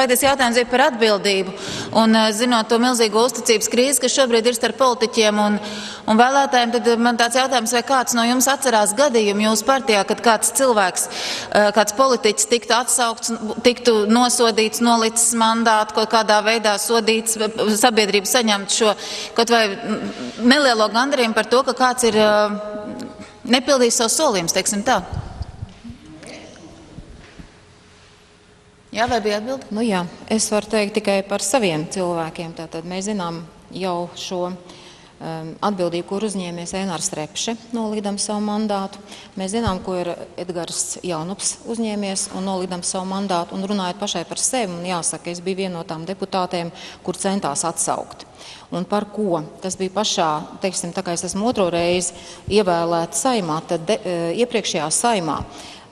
faktiski jautājums ir par atbildību. Un zinot to milzīgo uzticības krīzi, kas šobrīd ir starp politiķiem un vēlētājiem, tad man tāds jautājums, vai kāds no jums atcerās gadījumu jūsu partijā, kad kāds cilvēks, kāds politiķis tiktu atsaukts, tiktu nosodīts, nolicis mandātu, kaut kādā veidā sodīts, sabiedrība saņemt šo kaut vai nelielo gandarījumu par to, ka kāds ir nepildījis savu solījumus, teiksim tā. Jā, vai bija atbildi? Nu jā, es varu teikt tikai par saviem cilvēkiem. Tātad mēs zinām jau šo atbildību, kur uzņēmies Ēnārs Repše, nolīdam savu mandātu. Mēs zinām, ko ir Edgars Jaunups uzņēmies un nolīdam savu mandātu. Un runājot pašai par sevi, un jāsaka, es biju viena no tām deputātēm, kur centās atsaukt. Un par ko? Tas bija pašā, teiksim, tā kā es esmu otro reizi ievēlēta saimā, tad iepriekšējā saimā.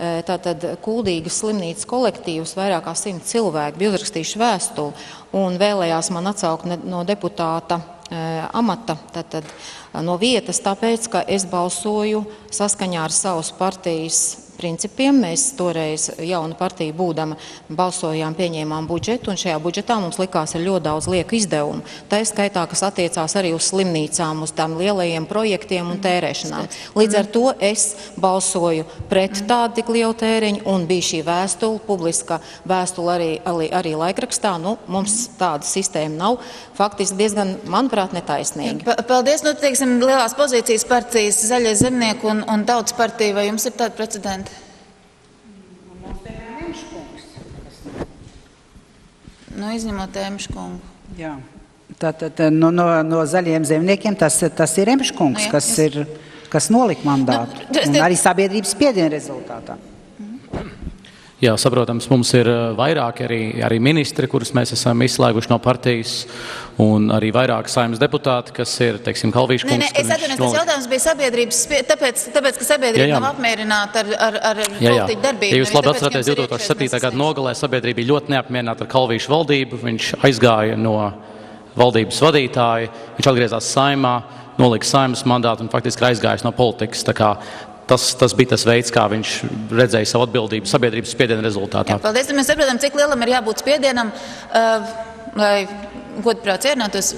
Tātad Kuldīgas slimnīcas kolektīvs, vairāk kā 100 cilvēki bija uzrakstījuši vēstuli un vēlējās man atsaukt no deputāta amata, tātad no vietas, tāpēc, ka es balsoju saskaņā ar savas partijas principiem. Mēs toreiz jauna partija būdama balsojām, pieņēmām budžetu, un šajā budžetā mums likās ir ļoti daudz lieku izdevumu. Tā ir skaitā, kas attiecās arī uz slimnīcām, uz tām lielajiem projektiem un tērēšanām. Līdz ar to es balsoju pret tādu tik lielu tēriņu, un bija šī vēstule, publiska vēstule arī laikrakstā. Nu, mums tāda sistēma nav. Faktiski diezgan, manuprāt, netaisnīgi. Paldies. Nu, teiksim, lielās pozīcijas partijas Zaļie zemnieki un Tautas partija, vai jums ir tāda precedenta? Nu, izņemot Emškungu. Jā. Tātad no Zaļiem zemniekiem tas ir Emškungs, kas nolika mandātu. Un arī sabiedrības spiediena rezultātā. Jā, saprotams, mums ir vairāki arī ministri, kurus mēs esam izslēguši no partijas, un arī vairāki saimnes deputāti, kas ir, teiksim, Kalvīša kungs. Es atvainojos, tas jautājums bija sabiedrības, tāpēc, ka sabiedrība nav apmierināta ar politiķu darbību. Ja jūs labi atceraties, 2007. gada nogalē sabiedrība bija ļoti neapmierināta ar Kalvīša valdību. Viņš aizgāja no valdības vadītāja, viņš atgriezās saimā, nolika saimnes mandātu un faktiski aizgājis no politikas. Tā kā tas bija tas veids, kā viņš redzēja savu atbildību sabiedrības spiediena rezultātā. Jā, paldies. Mēs saprotam, cik lielam ir jābūt spiedienam, lai godprāts ierunātos.